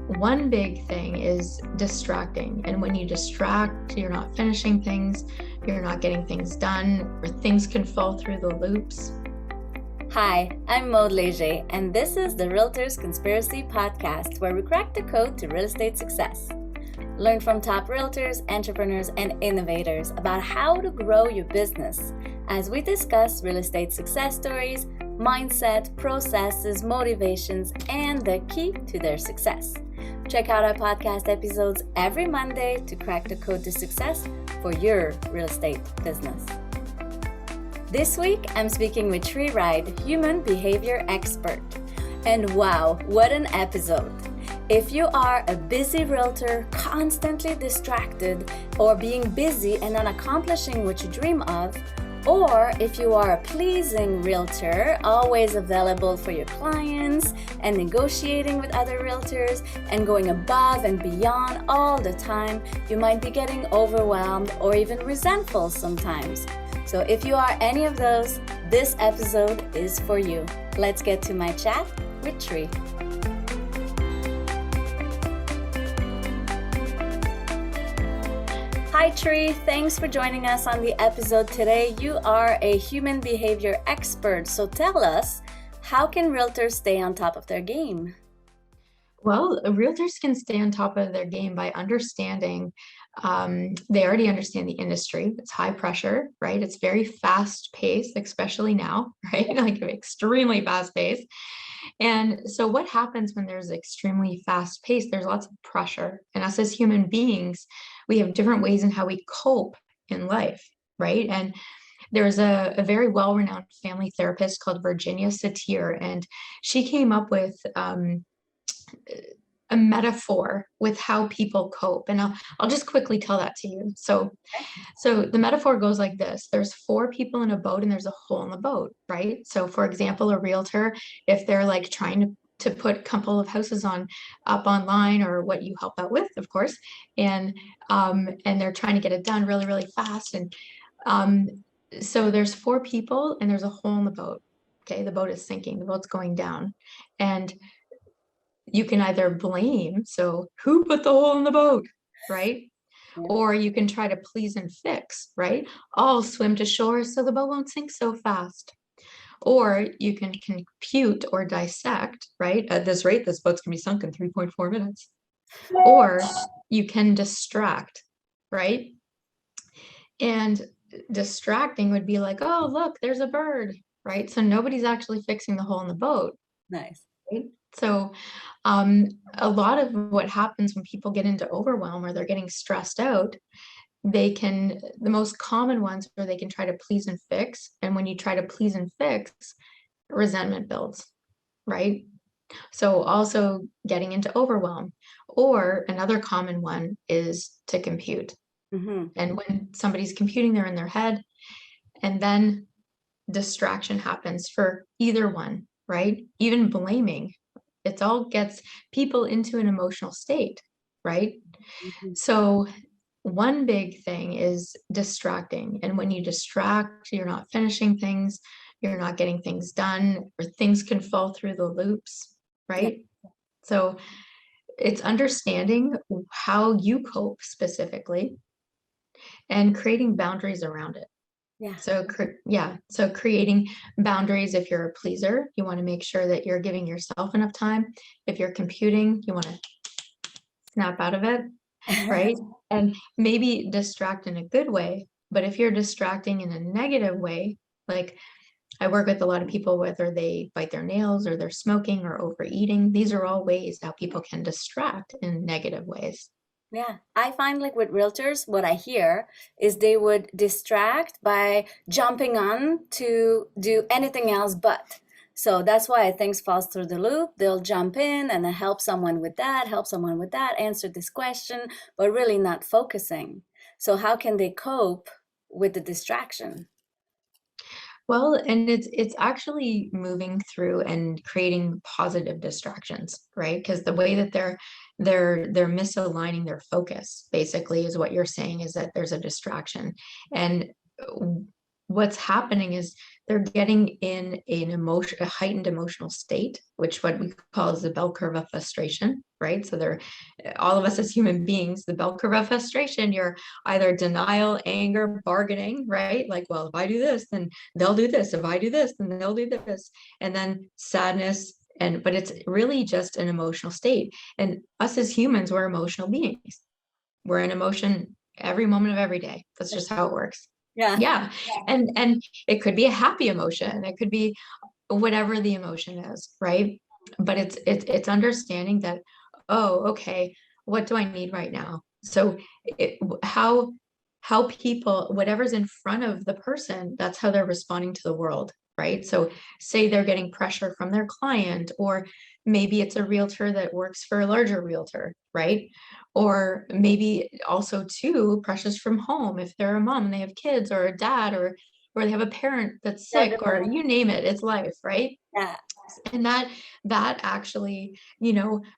one big thing is distracting. And when you distract, you're not finishing things, you're not getting things done, or things can fall through the loops. Hi, I'm Maud Leger, and this is the Realtors Conspiracy Podcast, where we crack the code to real estate success. Learn from top realtors, entrepreneurs, and innovators about how to grow your business as we discuss real estate success stories, mindset, processes, motivations, and the key to their success. Check out our podcast episodes every Monday to crack the code to success for your real estate business. This week, I'm speaking with Tree Ride, human behavior expert. And wow, what an episode! If you are a busy realtor, constantly distracted, or being busy and not accomplishing what you dream of, or if you are a pleasing realtor, always available for your clients and negotiating with other realtors and going above and beyond all the time, you might be getting overwhelmed or even resentful sometimes. So if you are any of those, this episode is for you. Let's get to my chat with Tree. Hi Tree, thanks for joining us on the episode today. You are a human behavior expert, so tell us, how can realtors stay on top of their game? Well, realtors can stay on top of their game by understanding, they already understand the industry. It's high pressure, right? It's very fast paced, especially now, right? Like extremely fast paced. And so what happens when there's extremely fast pace? There's lots of pressure. And us as human beings, we have different ways in how we cope in life, right? And there's a very well-renowned family therapist called Virginia Satir, and she came up with a metaphor with how people cope. And I'll just quickly tell that to you. So the metaphor goes like this: there's four people in a boat and there's a hole in the boat, right? So for example, a realtor, if they're like trying to put a couple of houses up online, or what you help out with, of course, and they're trying to get it done really, really fast. And so there's four people and there's a hole in the boat. Okay, the boat is sinking, the boat's going down. And you can either blame, so who put the hole in the boat, right? Yeah. Or you can try to please and fix, right? I'll swim to shore so the boat won't sink so fast. Or you can compute or dissect, right? At this rate, this boat's gonna be sunk in 3.4 minutes. Or you can distract, right? And distracting would be like, oh, look, there's a bird, right? So nobody's actually fixing the hole in the boat. Nice. Right? So a lot of what happens when people get into overwhelm or they're getting stressed out, the most common ones are they can try to please and fix. And when you try to please and fix, resentment builds, right? So also getting into overwhelm. Or another common one is to compute. Mm-hmm. And when somebody's computing, they're in their head, and then distraction happens for either one, right? Even blaming. It all gets people into an emotional state, right? Mm-hmm. So one big thing is distracting. And when you distract, you're not finishing things, you're not getting things done, or things can fall through the loops, right? Yeah. So it's understanding how you cope specifically and creating boundaries around it. Yeah. So creating boundaries. If you're a pleaser, you want to make sure that you're giving yourself enough time. If you're computing, you want to snap out of it, right? And maybe distract in a good way. But if you're distracting in a negative way, like I work with a lot of people, whether they bite their nails or they're smoking or overeating, these are all ways how people can distract in negative ways. Yeah, I find like with realtors, what I hear is they would distract by jumping on to do anything else but. So that's why things falls through the loop. They'll jump in and then help someone with that, answer this question, but really not focusing. So how can they cope with the distraction? Well, and it's actually moving through and creating positive distractions, right? Because the way that they're misaligning their focus, basically, is what you're saying, is that there's a distraction. And what's happening is they're getting in a heightened emotional state, which what we call is the bell curve of frustration, right? So they're all of us as human beings, the bell curve of frustration, you're either denial, anger, bargaining, right? Like, well, if I do this, then they'll do this. If I do this, then they'll do this. And then sadness. But it's really just an emotional state. And us as humans, we're emotional beings. We're in emotion every moment of every day. That's just how it works. Yeah. Yeah. And it could be a happy emotion. It could be whatever the emotion is, right? But it's understanding that, oh, okay, what do I need right now? So it, how people, whatever's in front of the person, that's how they're responding to the world, right? So say they're getting pressure from their client, or maybe it's a realtor that works for a larger realtor, right? Or maybe also too pressures from home if they're a mom and they have kids, or a dad, or they have a parent that's sick, or Definitely. you name it, it's life, right? Yeah. And that actually,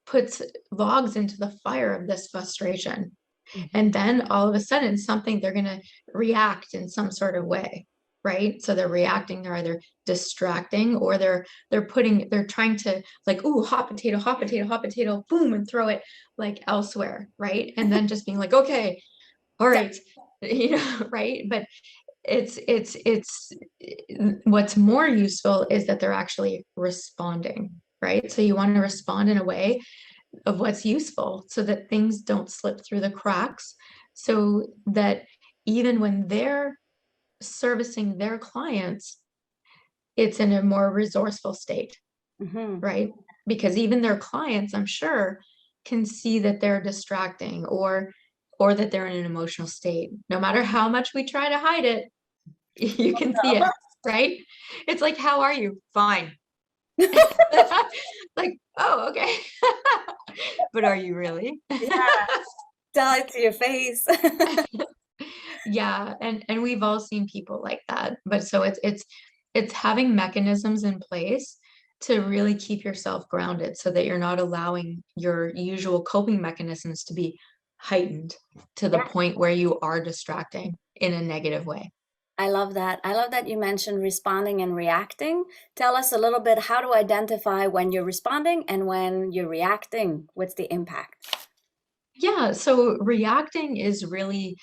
puts logs into the fire of this frustration. Mhm. And then all of a sudden something, they're going to react in some sort of way, right? So they're reacting, they're either distracting, or they're trying to, like, ooh, hot potato, hot potato, hot potato, boom, and throw it like elsewhere, right? And then just being like, okay, all Yeah. right, right? But it's what's more useful is that they're actually responding, right? So you want to respond in a way of what's useful so that things don't slip through the cracks, so that even when they're servicing their clients, it's in a more resourceful state, Hmm. right? Because even their clients, I'm sure, can see that they're distracting, or that they're in an emotional state. No matter how much we try to hide it, you can see it, right? It's like, how are you? Fine. Like, oh, okay. But are you really? Yeah. Tell it to your face. Yeah, and we've all seen people like that. But so it's having mechanisms in place to really keep yourself grounded, so that you're not allowing your usual coping mechanisms to be heightened to the Yeah. point where you are distracting in a negative way. I love that. I love that you mentioned responding and reacting. Tell us a little bit how to identify when you're responding and when you're reacting. What's the impact? Yeah, so reacting is really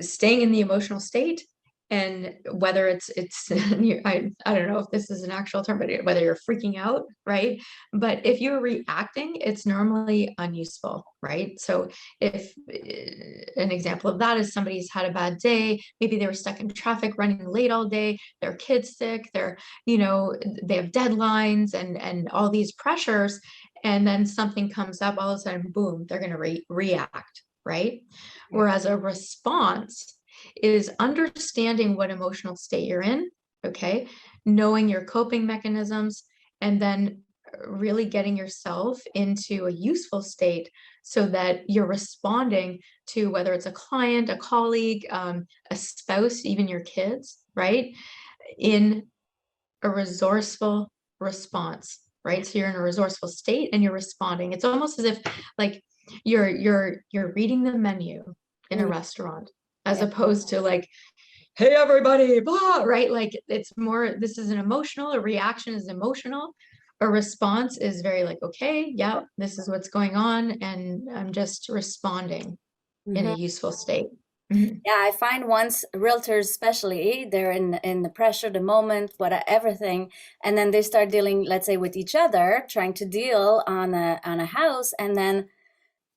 staying in the emotional state, and whether it's I don't know if this is an actual term, but whether you're freaking out, right? But if you're reacting, it's normally unuseful, right? So if an example of that is somebody's had a bad day, maybe they were stuck in traffic running late all day, their kid's sick, they have deadlines and all these pressures, and then something comes up, all of a sudden, boom, they're going to react, right? Yeah. Whereas a response is understanding what emotional state you're in, okay? Knowing your coping mechanisms, and then really getting yourself into a useful state so that you're responding to, whether it's a client, a colleague, a spouse, even your kids, right? In a resourceful response, right? So you're in a resourceful state and you're responding. It's almost as if, like, you're reading the menu in a Mm, restaurant, as yeah. opposed to like, hey everybody, blah, right? Like, it's more, this is an emotional, a reaction is emotional, a response is very like, okay, yeah, this is what's going on, and I'm just responding in a Mhm. useful state. Mhm. Yeah, I find once realtors, especially, they're in the pressure, the moment, what everything, and then they start dealing, let's say, with each other, trying to deal on a house, and then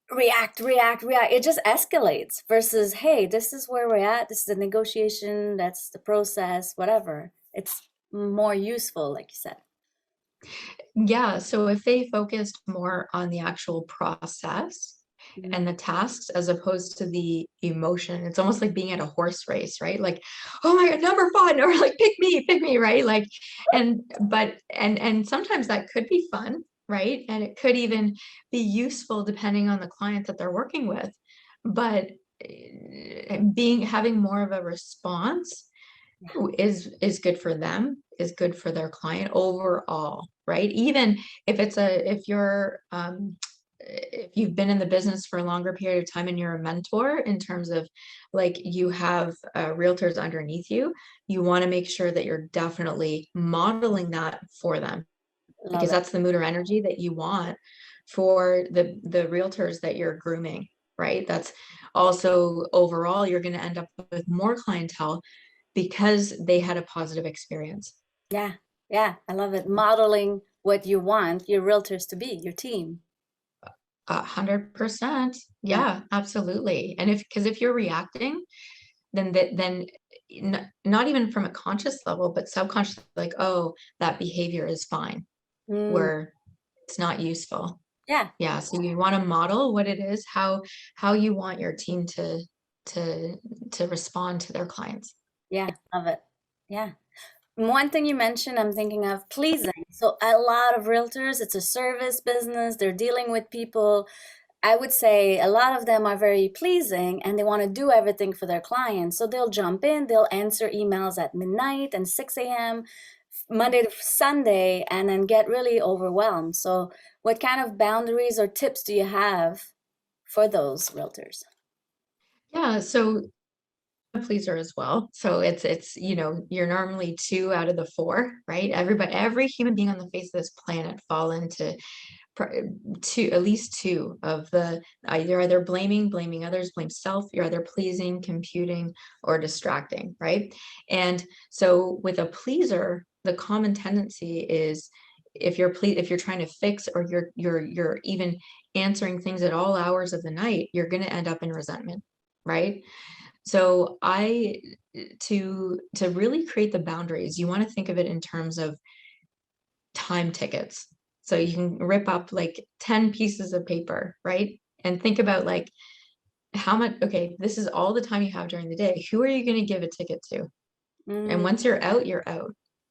react. It just escalates. Versus, hey, this is where we're at. This is the negotiation. That's the process. Whatever. It's more useful, like you said. Yeah, so if they focused more on the actual process Mhm. and the tasks as opposed to the emotion, it's almost like being at a horse race, right? Like, oh my God, number five, or like, pick me, right? Like, and sometimes that could be fun, right? And it could even be useful depending on the client that they're working with. But having more of a response Yeah, is good for them, is good for their client overall, right? Even if you've been in the business for a longer period of time and you're a mentor, in terms of, like, you have realtors underneath you, you want to make sure that you're definitely modeling that for them, love because it. that's the mood or energy that you want for the realtors that you're grooming, right? That's also overall, you're going to end up with more clientele because they had a positive experience. Yeah, yeah, I love it. Modeling what you want your realtors to be, your team. 100%. Yeah. Yeah, absolutely. And because if you're reacting, then not even from a conscious level, but subconscious, like, oh, that behavior is fine, Mm, where it's not useful. yeah, Yeah, so you want to model what it is, how you want your team to to respond to their clients. yeah, love it. Yeah. One thing you mentioned, I'm thinking of pleasing. So a lot of realtors, it's a service business. They're dealing with people. I would say a lot of them are very pleasing and they want to do everything for their clients. So they'll jump in, they'll answer emails at midnight and 6 a.m., Monday to Sunday, and then get really overwhelmed. So, what kind of boundaries or tips do you have for those realtors? Yeah, so a pleaser as well. So it's you're normally two out of the four, right? Every human being on the face of this planet fall into two, at least two of the either blaming others, blame self, you're either pleasing, computing, or distracting, right? And so with a pleaser, the common tendency is if you're trying to fix, or you're even answering things at all hours of the night, you're going to end up in resentment, right? So to really create the boundaries, you want to think of it in terms of time tickets. So you can rip up like 10 pieces of paper, right? And think about like how much, okay, this is all the time you have during the day. Who are you going to give a ticket to? And Mm, once you're out,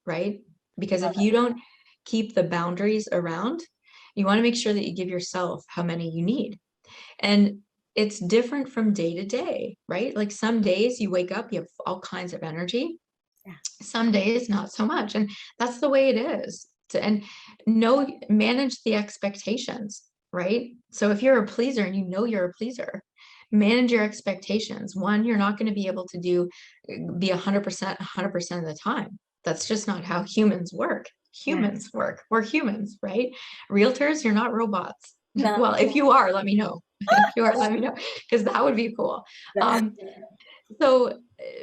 right? Because love if you don't keep the boundaries around, you want to make sure that you give yourself how many you need. And it's different from day to day, right? Like some days you wake up, you have all kinds of energy. it. Some days not so much. And that's the way it is. And know, manage the expectations, right? So if you're a pleaser and you know you're a pleaser, manage your expectations. One, you're not going to be able to be 100% of the time. That's just not how humans work. Yeah. Humans work. We're humans, right? Realtors, you're not robots. No. Well, if you are, let me know. If you are, let me know, because that would be cool. Um, so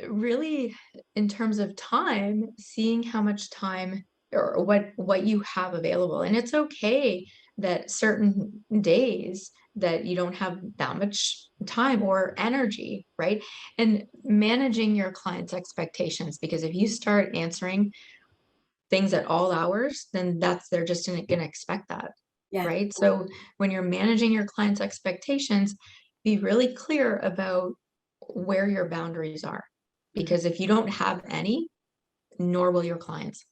really, in terms of time, seeing how much time or what you have available. And it's okay that certain days that you don't have that much time or energy, right? And managing your clients' expectations, because if you start answering things at all hours, then they're just going to expect that, Yeah. right? So when you're managing your clients' expectations, be really clear about where your boundaries are. Mhm. Because if you don't have any, nor will your clients.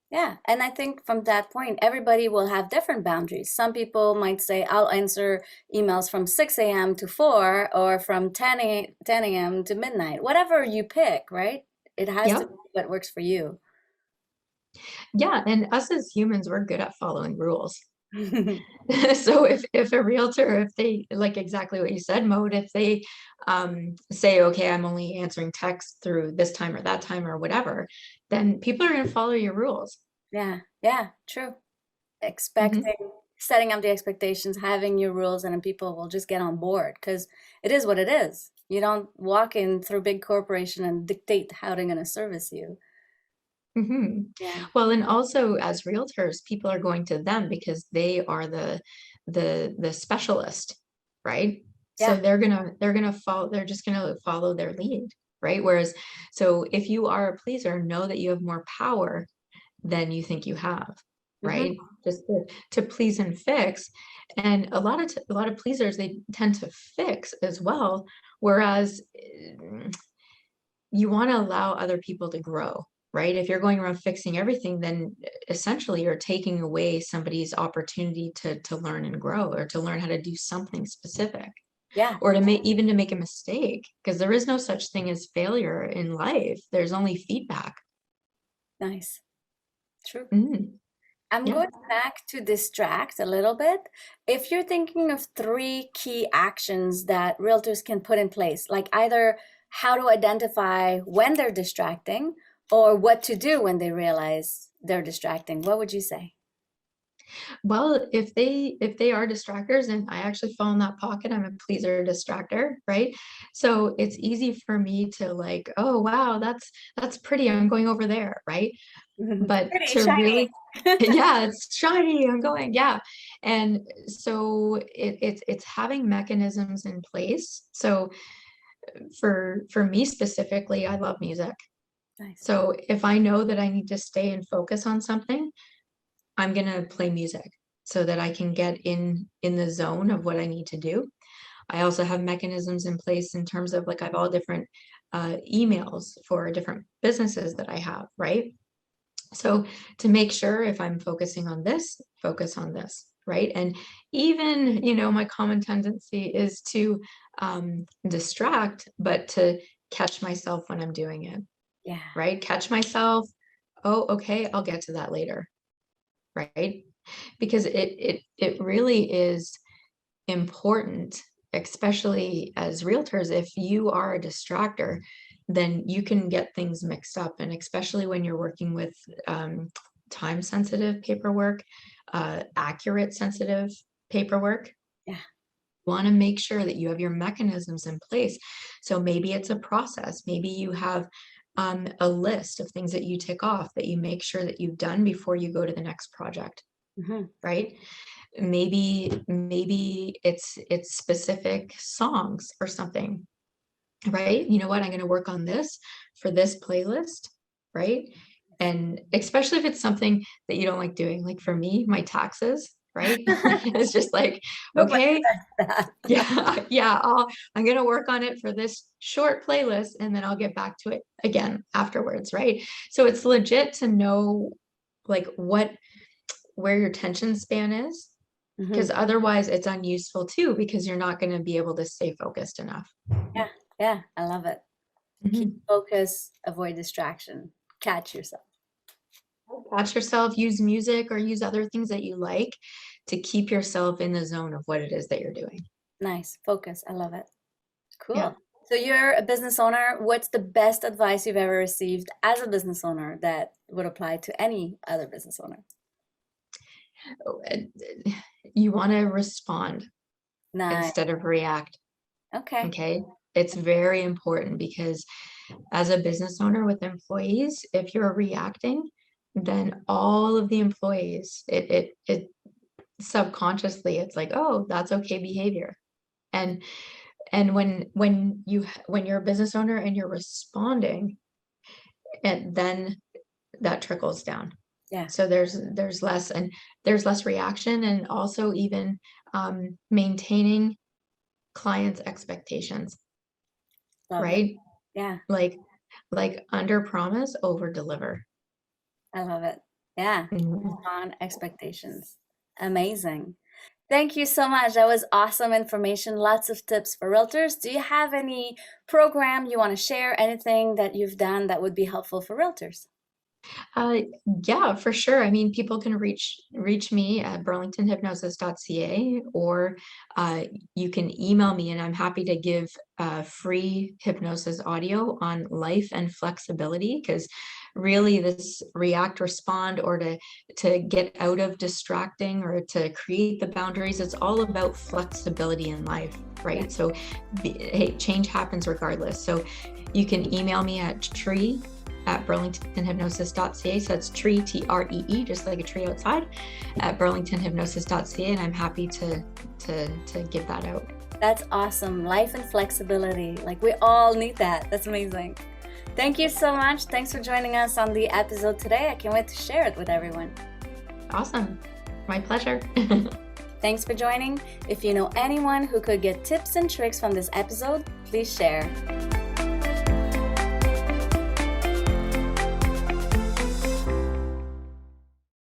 Yeah, and I think from that point, everybody will have different boundaries. Some people might say, I'll answer emails from 6 a.m. to 4 or from 10 a.m. to midnight, whatever you pick, right? It has to Yep. be what works for you. Yeah. And us as humans, we're good at following rules. So if a realtor, if they like exactly what you said, Mode, if they say, okay, I'm only answering text through this time or that time or whatever, then people are going to follow your rules. Yeah, yeah, true. Mhm. Expecting, setting up the expectations, having your rules, and then people will just get on board because it is what it is. You don't walk in through big corporation and dictate how they're going to service you. Hmm. Yeah, Well, and also as realtors, people are going to them because they are the specialist, right? So yeah, they're gonna follow, they're just gonna follow their lead, right? Whereas, so if you are a pleaser, know that you have more power than you think you have, hmm, right? Just to please and fix. And a lot of pleasers, they tend to fix as well, whereas you want to allow other people to grow, right? If you're going around fixing everything, then essentially you're taking away somebody's opportunity to learn and grow, or to learn how to do something specific, yeah, or to make, even to make a mistake, because there is no such thing as failure in life. There's only feedback. nice, true. Mm, I'm yeah. going back to distract a little bit. If you're thinking of three key actions that realtors can put in place, like either how to identify when they're distracting or what to do when they realize they're distracting, what would you say? Well, if they are distractors, and I actually fall in that pocket, I'm a pleaser distractor, right? So it's easy for me to like, oh wow, that's pretty. I'm going over there, right? But Pretty to shiny. really, yeah, it's shiny. I'm going, yeah. And so it's having mechanisms in place. So for me specifically, I love music. Nice. So if I know that I need to stay and focus on something, I'm gonna play music so that I can get in the zone of what I need to do. I also have mechanisms in place in terms of like I have all different emails for different businesses that I have, right? So to make sure if I'm focusing on this, focus on this, right? And even, my common tendency is to distract, but to catch myself when I'm doing it, Yeah. right? Catch myself. Oh, okay, I'll get to that later, right? Because it really is important, especially as realtors. If you are a distractor, then you can get things mixed up, and especially when you're working with time sensitive paperwork, accurate sensitive paperwork. Yeah. Want to make sure that you have your mechanisms in place. So maybe it's a process. Maybe you have a list of things that you tick off that you make sure that you've done before you go to the next project, Hmm. right? Maybe it's specific songs or something, right? You know what? I'm going to work on this for this playlist, right? And especially if it's something that you don't like doing, like for me, my taxes, right? It's just like, Nobody okay, does that. yeah, yeah, I'm gonna work on it for this short playlist and then I'll get back to it again afterwards, right? So it's legit to know like where your tension span is, Hmm. because otherwise it's unuseful too, because you're not going to be able to stay focused enough. Yeah. Yeah. I love it. Keep Mhm. focus, avoid distraction, catch yourself. Catch yourself, use music or use other things that you like to keep yourself in the zone of what it is that you're doing. Nice. Focus. I love it. Yeah. Cool. So you're a business owner. What's the best advice you've ever received as a business owner that would apply to any other business owner? Oh, you want to respond Nice. instead of react. Okay. Okay. It's very important because as a business owner with employees, if you're reacting, then all of the employees, it subconsciously, it's like, oh, that's okay behavior. And when you're a business owner and you're responding, and then that trickles down. Yeah. So there's less reaction, and also even maintaining clients' expectations, Love it. right? Yeah. Like under promise, over deliver. I love it. Yeah. Mhm. On expectations. Amazing. Thank you so much. That was awesome information. Lots of tips for realtors. Do you have any program you want to share? Anything that you've done that would be helpful for realtors? Uh, yeah, for sure. I mean, people can reach me at burlingtonhypnosis.ca, or uh, you can email me, and I'm happy to give free hypnosis audio on life and flexibility. Because really, this react, respond, or to get out of distracting or to create the boundaries, it's all about flexibility in life, Yeah. right? So, hey, change happens regardless. So, you can email me at burlingtonhypnosis.ca. So that's tree, TREE, just like a tree outside, at burlingtonhypnosis.ca. And I'm happy to give that out. That's awesome. Life and flexibility. Like we all need that. That's amazing. Thank you so much. Thanks for joining us on the episode today. I can't wait to share it with everyone. Awesome. My pleasure. Thanks for joining. If you know anyone who could get tips and tricks from this episode, please share.